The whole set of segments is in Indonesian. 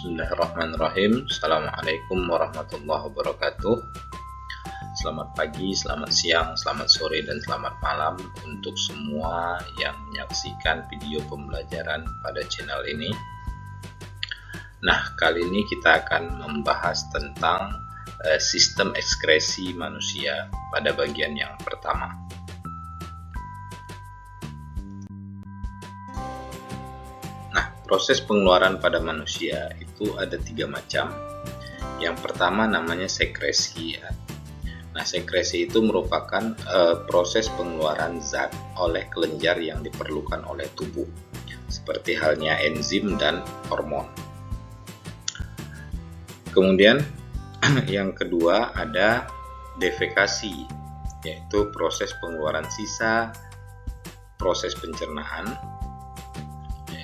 Bismillahirrahmanirrahim. Assalamualaikum warahmatullahi wabarakatuh. Selamat pagi, selamat siang, selamat sore, dan selamat malam untuk semua yang menyaksikan video pembelajaran pada channel ini. Nah, kali ini kita akan membahas tentang sistem ekskresi manusia pada bagian yang pertama. Proses pengeluaran pada manusia itu ada 3 macam. Yang pertama namanya sekresi. Nah, sekresi itu merupakan proses pengeluaran zat oleh kelenjar yang diperlukan oleh tubuh, seperti halnya enzim dan hormon. Kemudian yang kedua ada defekasi, yaitu proses pengeluaran sisa proses pencernaan.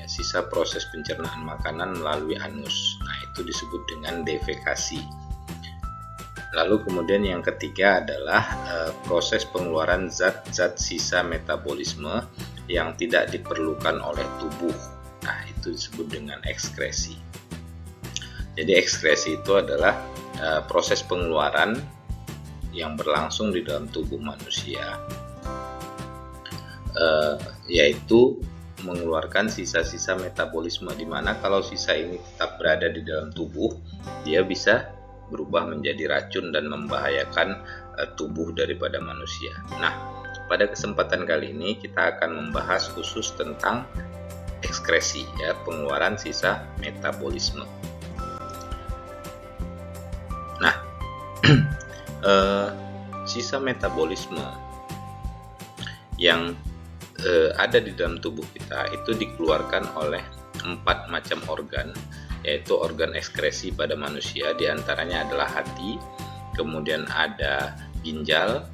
Sisa proses pencernaan makanan melalui anus. Nah, itu disebut dengan defekasi. Lalu kemudian yang ketiga adalah proses pengeluaran zat-zat sisa metabolisme yang tidak diperlukan oleh tubuh. Nah, itu disebut dengan ekskresi. Jadi ekskresi itu adalah proses pengeluaran yang berlangsung di dalam tubuh manusia, yaitu mengeluarkan sisa-sisa metabolisme, di mana kalau sisa ini tetap berada di dalam tubuh, dia bisa berubah menjadi racun dan membahayakan tubuh daripada manusia. Nah, pada kesempatan kali ini kita akan membahas khusus tentang ekskresi, pengeluaran sisa metabolisme. Nah, sisa metabolisme yang ada di dalam tubuh kita itu dikeluarkan oleh 4 macam organ, yaitu organ ekskresi pada manusia. Diantaranya adalah hati, kemudian ada ginjal,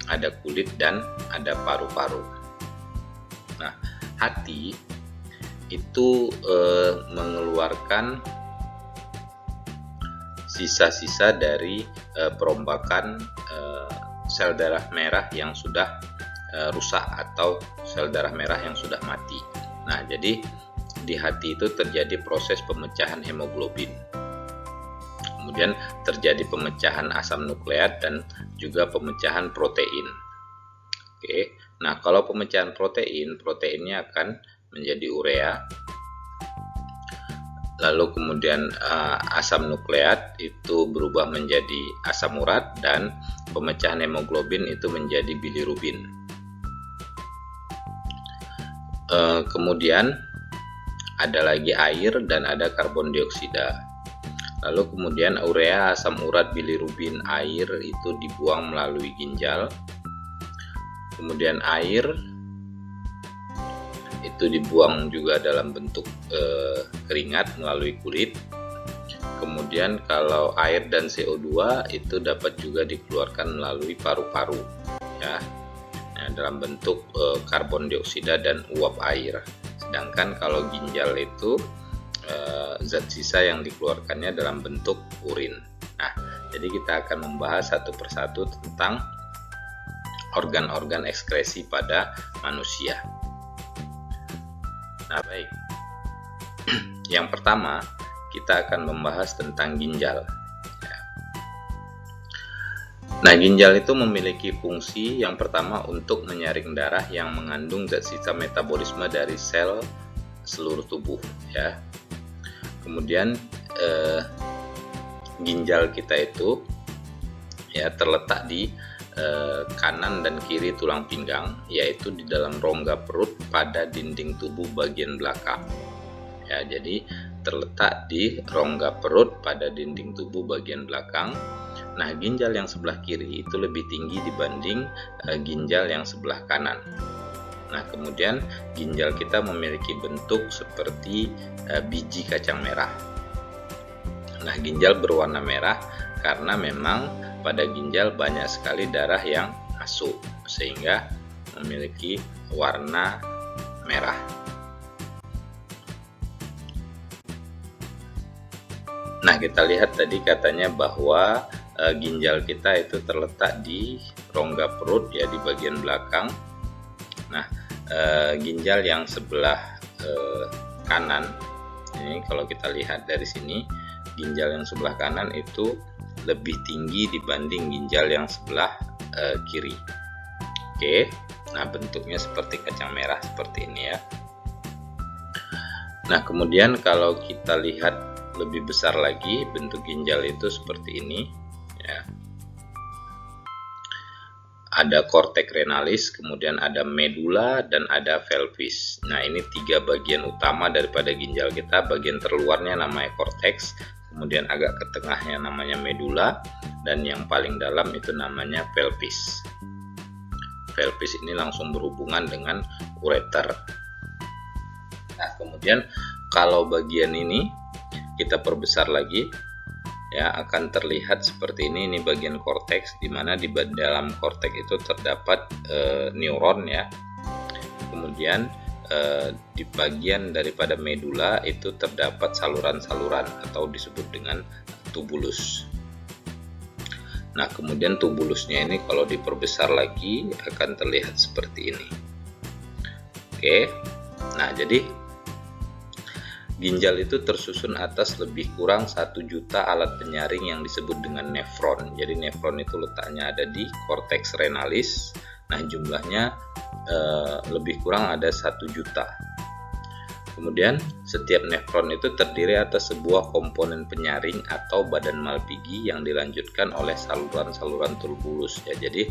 ada kulit, dan ada paru-paru. Nah, hati itu mengeluarkan sisa-sisa dari perombakan sel darah merah yang sudah rusak atau sel darah merah yang sudah mati. Nah, jadi di hati itu terjadi proses pemecahan hemoglobin. Kemudian terjadi pemecahan asam nukleat dan juga pemecahan protein. Oke. Nah, kalau pemecahan proteinnya akan menjadi urea. Lalu kemudian asam nukleat itu berubah menjadi asam urat, dan pemecahan hemoglobin itu menjadi bilirubin. Kemudian ada lagi air dan ada karbon dioksida. Lalu kemudian urea, asam urat, bilirubin, air itu dibuang melalui ginjal. Kemudian air itu dibuang juga dalam bentuk keringat melalui kulit. Kemudian kalau air dan CO2 itu dapat juga dikeluarkan melalui paru-paru, dalam bentuk karbon dioksida dan uap air. Sedangkan kalau ginjal itu zat sisa yang dikeluarkannya dalam bentuk urin. Nah, jadi kita akan membahas satu persatu tentang organ-organ ekskresi pada manusia. Nah, baik. Yang pertama, kita akan membahas tentang ginjal. Nah, ginjal itu memiliki fungsi yang pertama untuk menyaring darah yang mengandung zat sisa metabolisme dari sel seluruh tubuh, Kemudian ginjal kita itu terletak di kanan dan kiri tulang pinggang, yaitu di dalam rongga perut pada dinding tubuh bagian belakang. Jadi terletak di rongga perut pada dinding tubuh bagian belakang. Nah, ginjal yang sebelah kiri itu lebih tinggi dibanding ginjal yang sebelah kanan. Nah, kemudian ginjal kita memiliki bentuk seperti biji kacang merah. Nah, ginjal berwarna merah karena memang pada ginjal banyak sekali darah yang masuk, sehingga memiliki warna merah. Nah, kita lihat tadi katanya bahwa ginjal kita itu terletak di rongga perut, di bagian belakang. Nah, ginjal yang sebelah kanan Ini kalau kita lihat dari sini, ginjal yang sebelah kanan itu lebih tinggi dibanding ginjal yang sebelah kiri. Oke, nah bentuknya seperti kacang merah seperti ini ya. Nah kemudian kalau kita lihat lebih besar lagi, bentuk ginjal itu seperti ini ya. Ada korteks renalis, kemudian ada medula, dan ada pelvis. Nah ini 3 bagian utama daripada ginjal kita. Bagian terluarnya namanya korteks, kemudian agak ke tengahnya namanya medula, dan yang paling dalam itu namanya pelvis. Pelvis ini langsung berhubungan dengan ureter. Nah kemudian kalau bagian ini kita perbesar lagi ya, akan terlihat seperti ini bagian korteks, di mana di dalam korteks itu terdapat neuron ya. Kemudian di bagian daripada medula itu terdapat saluran-saluran atau disebut dengan tubulus. Nah kemudian tubulusnya ini kalau diperbesar lagi akan terlihat seperti ini. Oke, nah jadi ginjal itu tersusun atas lebih kurang 1 juta alat penyaring yang disebut dengan nefron. Jadi nefron itu letaknya ada di korteks renalis. Nah jumlahnya lebih kurang ada 1 juta. Kemudian setiap nefron itu terdiri atas sebuah komponen penyaring atau badan Malpighi yang dilanjutkan oleh saluran-saluran turbulus ya. Jadi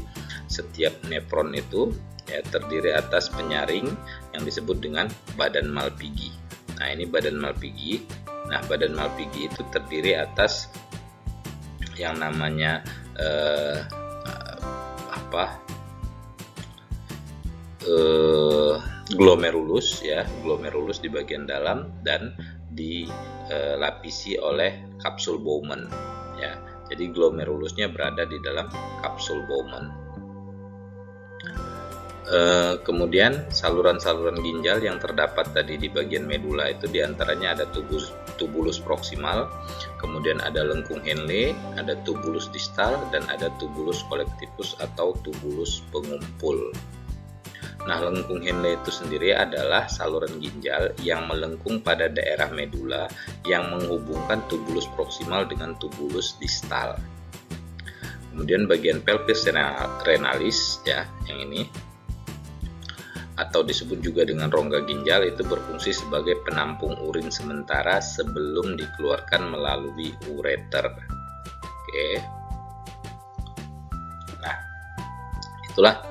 setiap nefron itu ya terdiri atas penyaring yang disebut dengan badan Malpighi. Nah ini badan Malpighi. Nah badan Malpighi itu terdiri atas yang namanya glomerulus ya, glomerulus di bagian dalam dan dilapisi oleh kapsul Bowman ya. Jadi glomerulusnya berada di dalam kapsul Bowman. Kemudian saluran-saluran ginjal yang terdapat tadi di bagian medula itu diantaranya ada tubulus proksimal, kemudian ada lengkung Henle, ada tubulus distal, dan ada tubulus collectivus atau tubulus pengumpul. Nah lengkung Henle itu sendiri adalah saluran ginjal yang melengkung pada daerah medula yang menghubungkan tubulus proksimal dengan tubulus distal. Kemudian bagian pelvis renalis ya, yang ini atau disebut juga dengan rongga ginjal itu berfungsi sebagai penampung urin sementara sebelum dikeluarkan melalui ureter. Oke. Nah, itulah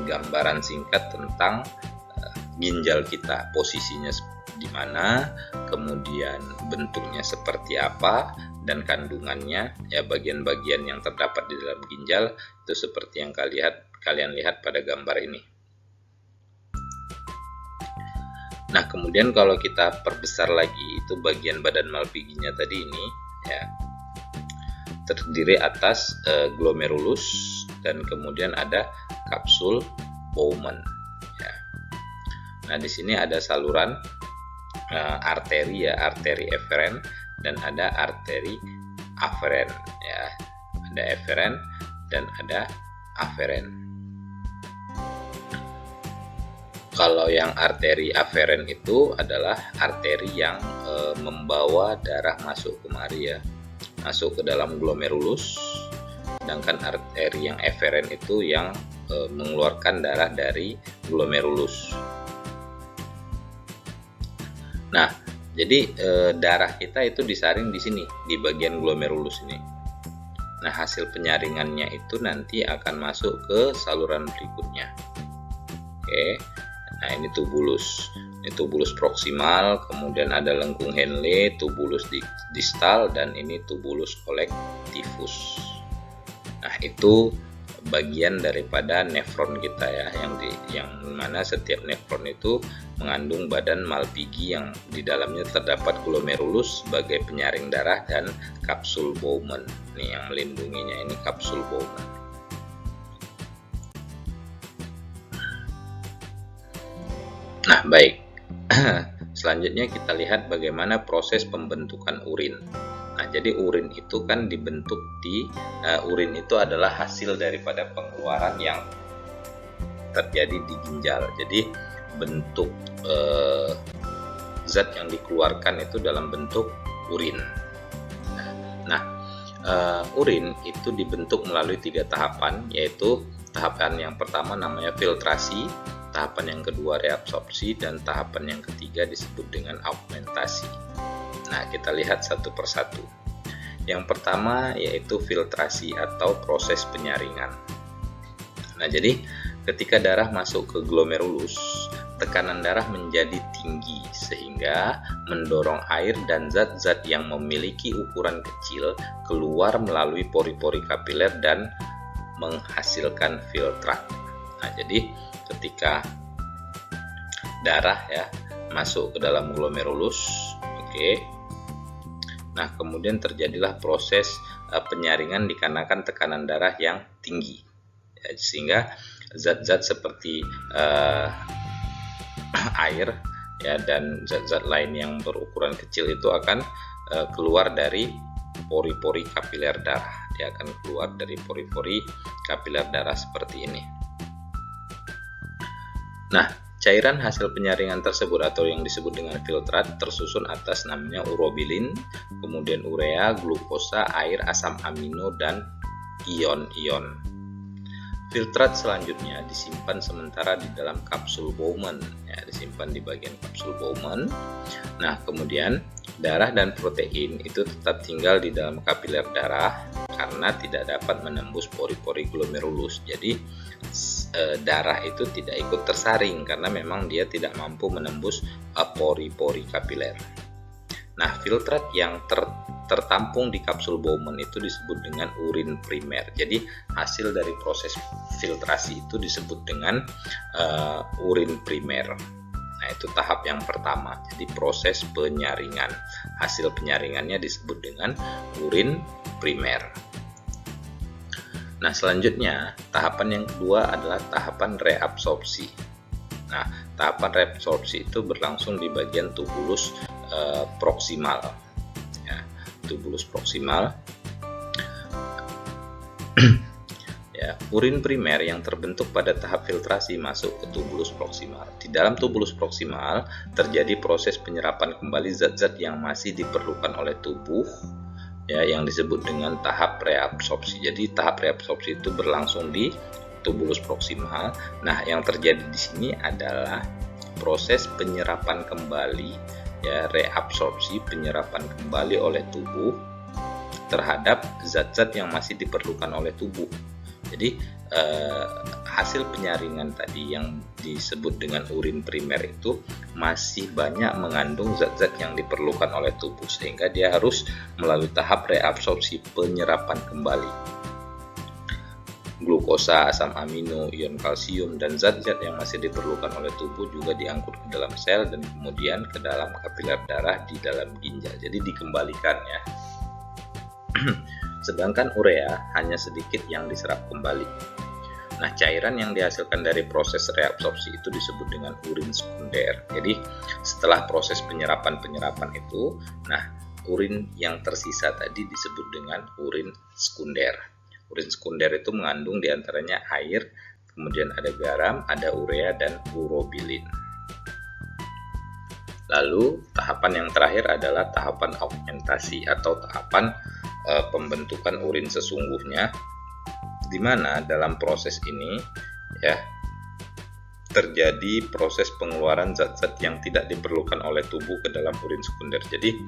gambaran singkat tentang ginjal kita, posisinya di mana, kemudian bentuknya seperti apa, dan kandungannya ya, bagian-bagian yang terdapat di dalam ginjal itu seperti yang kalian lihat pada gambar ini. Nah kemudian kalau kita perbesar lagi itu bagian badan Malpighinya tadi ini ya, terdiri atas glomerulus dan kemudian ada kapsul Bowman ya. Nah di sini ada saluran arteri ya, arteri eferen, dan ada arteri aferen ya, ada eferen dan ada aferen. Kalau yang arteri aferen itu adalah arteri yang membawa darah masuk kemari ya, masuk ke dalam glomerulus. Sedangkan arteri yang eferen itu yang mengeluarkan darah dari glomerulus. Nah, jadi darah kita itu disaring di sini, di bagian glomerulus ini. Nah, hasil penyaringannya itu nanti akan masuk ke saluran berikutnya. Oke. Nah ini tubulus proksimal, kemudian ada lengkung Henle, tubulus distal, dan ini tubulus collectivus. Nah itu bagian daripada nefron kita ya, yang mana setiap nefron itu mengandung badan Malpighi yang di dalamnya terdapat glomerulus sebagai penyaring darah dan kapsul Bowman. Nih yang melindunginya ini kapsul Bowman. Nah baik, selanjutnya kita lihat bagaimana proses pembentukan urin. Nah jadi urin itu kan dibentuk urin itu adalah hasil daripada pengeluaran yang terjadi di ginjal. Jadi bentuk zat-zat yang dikeluarkan itu dalam bentuk urin. Nah, urin itu dibentuk melalui 3 tahapan, yaitu tahapan yang pertama namanya filtrasi, tahapan yang kedua reabsorpsi, dan tahapan yang ketiga disebut dengan augmentasi. Nah, kita lihat satu persatu. Yang pertama yaitu filtrasi atau proses penyaringan. Nah, jadi ketika darah masuk ke glomerulus, tekanan darah menjadi tinggi sehingga mendorong air dan zat-zat yang memiliki ukuran kecil keluar melalui pori-pori kapiler dan menghasilkan filtrat. Nah, jadi ketika darah ya masuk ke dalam glomerulus, nah kemudian terjadilah proses penyaringan dikarenakan tekanan darah yang tinggi, ya, sehingga zat-zat seperti air ya dan zat-zat lain yang berukuran kecil itu akan keluar dari pori-pori kapiler darah. Dia akan keluar dari pori-pori kapiler darah seperti ini. Nah, cairan hasil penyaringan tersebut atau yang disebut dengan filtrat tersusun atas namanya urobilin, kemudian urea, glukosa, air, asam amino, dan ion-ion. Filtrat selanjutnya disimpan sementara di dalam kapsul Bowman, ya, disimpan di bagian kapsul Bowman. Nah, kemudian darah dan protein itu tetap tinggal di dalam kapiler darah karena tidak dapat menembus pori-pori glomerulus. Jadi darah itu tidak ikut tersaring karena memang dia tidak mampu menembus pori-pori kapiler. Nah, filtrat yang tertampung di kapsul Bowman itu disebut dengan urin primer. Jadi hasil dari proses filtrasi itu disebut dengan urin primer. Nah, itu tahap yang pertama. Jadi proses penyaringan. Hasil penyaringannya disebut dengan urin primer. Nah, selanjutnya tahapan yang kedua adalah tahapan reabsorpsi. Nah, tahapan reabsorpsi itu berlangsung di bagian tubulus proksimal. Ya, tubulus proksimal. Ya, urin primer yang terbentuk pada tahap filtrasi masuk ke tubulus proksimal. Di dalam tubulus proksimal terjadi proses penyerapan kembali zat-zat yang masih diperlukan oleh tubuh, ya, yang disebut dengan tahap reabsorpsi. Jadi tahap reabsorpsi itu berlangsung di tubulus proksimal. Nah, yang terjadi di sini adalah proses penyerapan kembali, ya, reabsorpsi, penyerapan kembali oleh tubuh terhadap zat-zat yang masih diperlukan oleh tubuh. Jadi hasil penyaringan tadi yang disebut dengan urin primer itu masih banyak mengandung zat-zat yang diperlukan oleh tubuh sehingga dia harus melalui tahap reabsorpsi, penyerapan kembali. Glukosa, asam amino, ion kalsium, dan zat-zat yang masih diperlukan oleh tubuh juga diangkut ke dalam sel dan kemudian ke dalam kapiler darah di dalam ginjal. Jadi dikembalikan, ya. Sedangkan urea hanya sedikit yang diserap kembali. Nah, cairan yang dihasilkan dari proses reabsorpsi itu disebut dengan urin sekunder. Jadi, setelah proses penyerapan itu, nah, urin yang tersisa tadi disebut dengan urin sekunder. Urin sekunder itu mengandung diantaranya air, kemudian ada garam, ada urea, dan urobilin. Lalu, tahapan yang terakhir adalah tahapan augmentasi atau tahapan pembentukan urin sesungguhnya, di mana dalam proses ini, ya, terjadi proses pengeluaran zat-zat yang tidak diperlukan oleh tubuh ke dalam urin sekunder. Jadi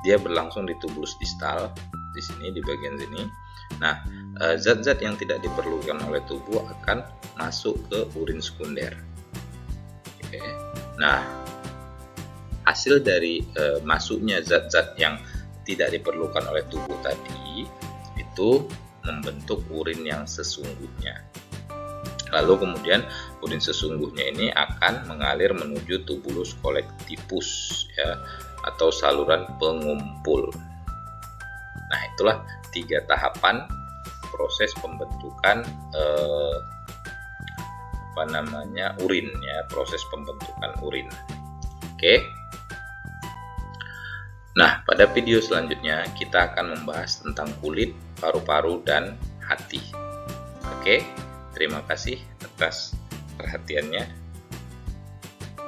dia berlangsung di tubulus distal, di sini, di bagian sini. Nah, zat-zat yang tidak diperlukan oleh tubuh akan masuk ke urin sekunder. Oke. Nah, hasil dari masuknya zat-zat yang tidak diperlukan oleh tubuh tadi itu membentuk urin yang sesungguhnya. Lalu kemudian urin sesungguhnya ini akan mengalir menuju tubulus kolektivus, ya, atau saluran pengumpul. Nah, itulah 3 tahapan proses pembentukan urin, ya, proses pembentukan urin. Oke. Nah, pada video selanjutnya kita akan membahas tentang kulit, paru-paru, dan hati. Oke, terima kasih atas perhatiannya.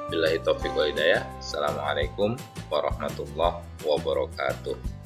Billahi taufiq wal hidayah. Assalamualaikum warahmatullahi wabarakatuh.